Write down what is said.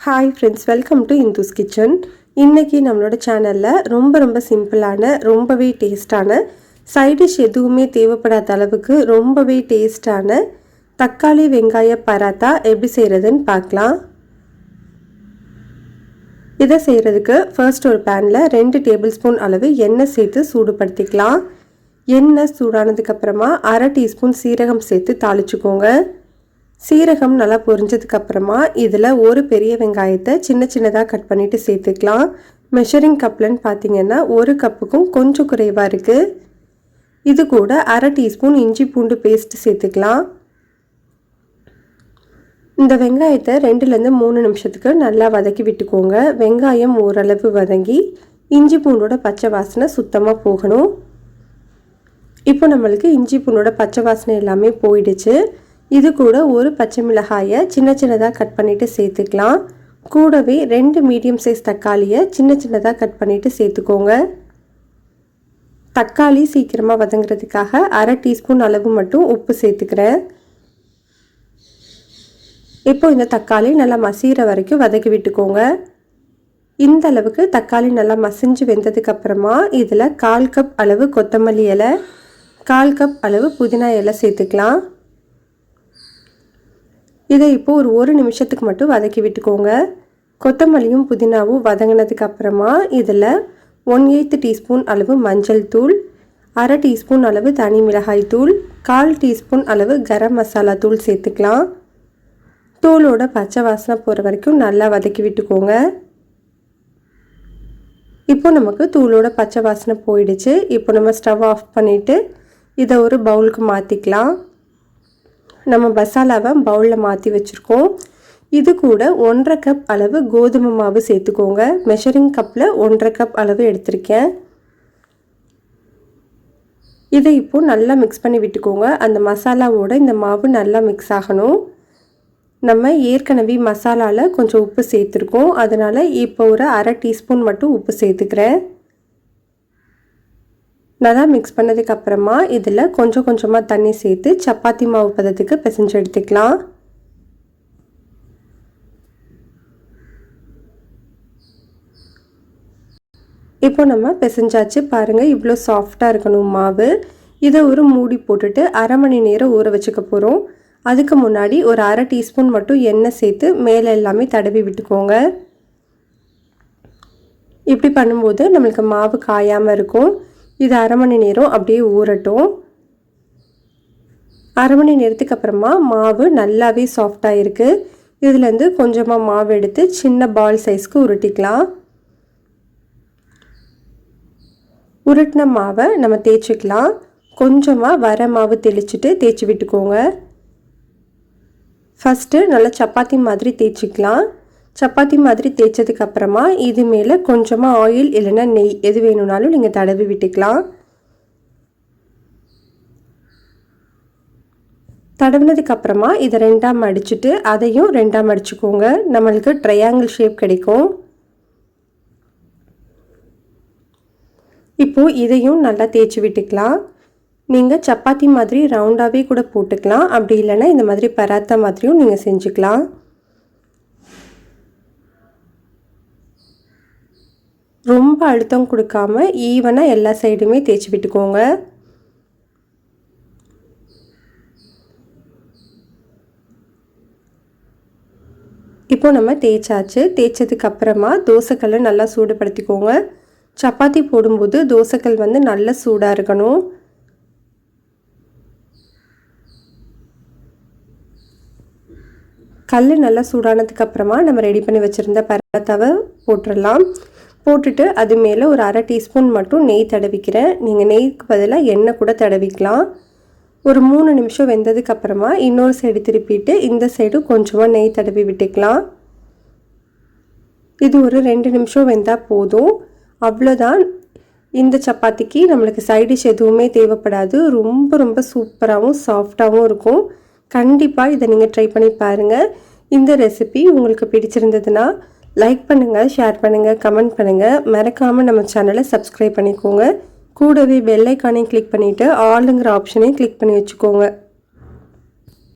Hi friends, welcome to Indhu's kitchen. இன்றைக்கி நம்மளோட சேனலில் ரொம்ப சிம்பிளான ரொம்பவே டேஸ்டான சைட் டிஷ் எதுவுமே தேவைப்படாத அளவுக்கு ரொம்பவே டேஸ்டான தக்காளி வெங்காய பராத்தா எப்படி செய்கிறதுன்னு பார்க்கலாம். இதை செய்கிறதுக்கு ஃபர்ஸ்ட் ஒரு பேனில் 2 டேபிள் ஸ்பூன் அளவு எண்ணெய் சேர்த்து சூடுபடுத்திக்கலாம். எண்ணெய் சூடானதுக்கப்புறமா 1/2 டீஸ்பூன் சீரகம் சேர்த்து தாளிச்சுக்கோங்க. சீரகம் நல்லா பொரிஞ்சதுக்கப்புறமா இதில் ஒரு பெரிய வெங்காயத்தை சின்னதாக கட் பண்ணிவிட்டு சேர்த்துக்கலாம். மெஷரிங் கப்லன்னு பார்த்தீங்கன்னா 1 கப்புக்கும் கொஞ்சம் குறைவாக இருக்குது. இது கூட 1/2 டீஸ்பூன் இஞ்சி பூண்டு பேஸ்ட் சேர்த்துக்கலாம். இந்த வெங்காயத்தை 2லேருந்து 3 நிமிஷத்துக்கு நல்லா வதக்கி விட்டுக்கோங்க. வெங்காயம் ஓரளவு வதங்கி இஞ்சி பூண்டோட பச்சை வாசனை சுத்தமாக போகணும். இப்போ நம்மளுக்கு இஞ்சி பூண்டோட பச்சை வாசனை எல்லாமே போயிடுச்சு. இது கூட ஒரு பச்சை மிளகாயை சின்னதாக கட் பண்ணிவிட்டு சேர்த்துக்கலாம். கூடவே 2 மீடியம் சைஸ் தக்காளியை சின்னதாக கட் பண்ணிவிட்டு சேர்த்துக்கோங்க. தக்காளி சீக்கிரமாக வதங்குறதுக்காக 1/2 டீஸ்பூன் அளவு மட்டும் உப்பு சேர்த்துக்கிறேன். இப்போ இந்த தக்காளி நல்லா மசிகிற வரைக்கும் வதக்கி விட்டுக்கோங்க. இந்த அளவுக்கு தக்காளி நல்லா மசிஞ்சு வெந்ததுக்கப்புறமா இதில் 1/4 கப் அளவு கொத்தமல்லி இலை, 1/4 கப் அளவு புதினா இலை சேர்த்துக்கலாம். இதை இப்போது ஒரு நிமிஷத்துக்கு மட்டும் வதக்கி விட்டுக்கோங்க. கொத்தமல்லியும் புதினாவும் வதங்கினதுக்கு அப்புறமா இதில் 1/8 டீஸ்பூன் அளவு மஞ்சள் தூள், 1/2 டீஸ்பூன் அளவு தனி மிளகாய் தூள், 1/4 டீஸ்பூன் அளவு கரம் மசாலா தூள் சேர்த்துக்கலாம். தூளோட பச்சை வாசனை போகிற வரைக்கும் நல்லா வதக்கி விட்டுக்கோங்க. இப்போ நமக்கு தூளோட பச்சை வாசனை போயிடுச்சு. இப்போ நம்ம ஸ்டவ் ஆஃப் பண்ணிவிட்டு இதை ஒரு பவுலுக்கு மாற்றிக்கலாம். நம்ம மசாலாவை பவுலில் மாற்றி வச்சுருக்கோம். இது கூட 1/2 கப் அளவு கோதுமை மாவு சேர்த்துக்கோங்க. மெஷரிங் கப்பில் 1/2 கப் அளவு எடுத்திருக்கேன். இதை இப்போது நல்லா மிக்ஸ் பண்ணி விட்டுக்கோங்க. அந்த மசாலாவோட இந்த மாவு நல்லா மிக்ஸ் ஆகணும். நம்ம ஏற்கனவே மசாலாவில் கொஞ்சம் உப்பு சேர்த்துருக்கோம். அதனால் இப்போ ஒரு 1/2 டீஸ்பூன் மட்டும் உப்பு சேர்த்துக்கிறேன். நல்லா மிக்ஸ் பண்ணதுக்கப்புறமா இதில் கொஞ்சமாக தண்ணி சேர்த்து சப்பாத்தி மாவு பதத்துக்கு பிசைஞ்சு எடுத்துக்கலாம். இப்போ நம்ம பிசைஞ்சாச்சு. பாருங்கள், இவ்வளோ சாஃப்டாக இருக்கணும் மாவு. இதை ஒரு மூடி போட்டுட்டு 1/2 மணி நேரம் ஊற வச்சுக்க போகிறோம். அதுக்கு முன்னாடி ஒரு 1/2 டீஸ்பூன் மட்டும் எண்ணெய் சேர்த்து மேலே எல்லாமே தடவி விட்டுக்கோங்க. இப்படி பண்ணும்போது நம்மளுக்கு மாவு காயாமல் இருக்கும். இது 1/2 மணி நேரம் அப்படியே ஊறட்டும். 1/2 மணி நேரத்துக்கு அப்புறமா மாவு நல்லாவே சாஃப்டாக இருக்குது. இதுலேருந்து கொஞ்சமாக மாவு எடுத்து சின்ன பால் சைஸ்க்கு உருட்டிக்கலாம். உருட்டின மாவை நம்ம தேய்ச்சிக்கலாம். கொஞ்சமாக வர மாவு தெளிச்சுட்டு தேய்ச்சி விட்டுக்கோங்க. ஃபஸ்ட்டு நல்லா சப்பாத்தி மாதிரி தேய்ச்சிக்கலாம். சப்பாத்தி மாதிரி தேய்ச்சதுக்கப்புறமா இது மேலே கொஞ்சமாக ஆயில் இல்லைன்னா நெய் எது வேணும்னாலும் நீங்கள் தடவி விட்டுக்கலாம். தடவினதுக்கப்புறமா இதை 2ஆக மடிச்சுட்டு அதையும் 2ஆக மடிச்சுக்கோங்க. நம்மளுக்கு ட்ரையாங்கிள் ஷேப் கிடைக்கும். இப்போது இதையும் நல்லா தேய்ச்சி விட்டுக்கலாம். நீங்கள் சப்பாத்தி மாதிரி ரவுண்டாகவே கூட போட்டுக்கலாம். அப்படி இல்லைன்னா இந்த மாதிரி பராத்தா மாதிரியும் நீங்கள் செஞ்சுக்கலாம். ரொம்ப அழுத்தம் கொடுக்காம ஈவனாக எல்லா சைடுமே தேய்ச்சி விட்டுக்கோங்க. இப்போ நம்ம தேய்ச்சாச்சு. தேய்ச்சதுக்கப்புறமா தோசைக்கல்லை நல்லா சூடுபடுத்திக்கோங்க. சப்பாத்தி போடும்போது தோசைக்கல் நல்லா சூடாக இருக்கணும். கல் நல்லா சூடானதுக்கப்புறமா நம்ம ரெடி பண்ணி வச்சுருந்த பராத்தாவை போட்டுடலாம். போட்டுட்டு அது மேலே ஒரு 1/2 டீஸ்பூன் மட்டும் நெய் தடவிக்கிறேன். நீங்கள் நெய்க்கு பதிலாக எண்ணெய் கூட தடவிக்கலாம். ஒரு 3 நிமிஷம் வெந்ததுக்கப்புறமா இன்னொரு சைடு திருப்பிட்டு இந்த சைடு கொஞ்சமாக நெய் தடவி விட்டுக்கலாம். இது ஒரு 2 நிமிஷம் வெந்தால் போதும். அவ்வளோதான். இந்த சப்பாத்திக்கு நம்மளுக்கு சைட் டிஷ் எதுவுமே தேவைப்படாது. ரொம்ப சூப்பராகவும் சாஃப்டாகவும் இருக்கும். கண்டிப்பாக இதை நீங்கள் ட்ரை பண்ணி பாருங்கள். இந்த ரெசிபி உங்களுக்கு பிடிச்சிருந்ததுன்னா லைக் பண்ணுங்கள், ஷேர் பண்ணுங்கள், கமெண்ட் பண்ணுங்கள். மறக்காமல் நம்ம சேனலை சப்ஸ்கிரைப் பண்ணிக்கோங்க. கூடவே பெல் ஐக்கானையும் கிளிக் பண்ணிவிட்டு ஆளுங்கிற ஆப்ஷனையும் கிளிக் பண்ணி வச்சுக்கோங்க.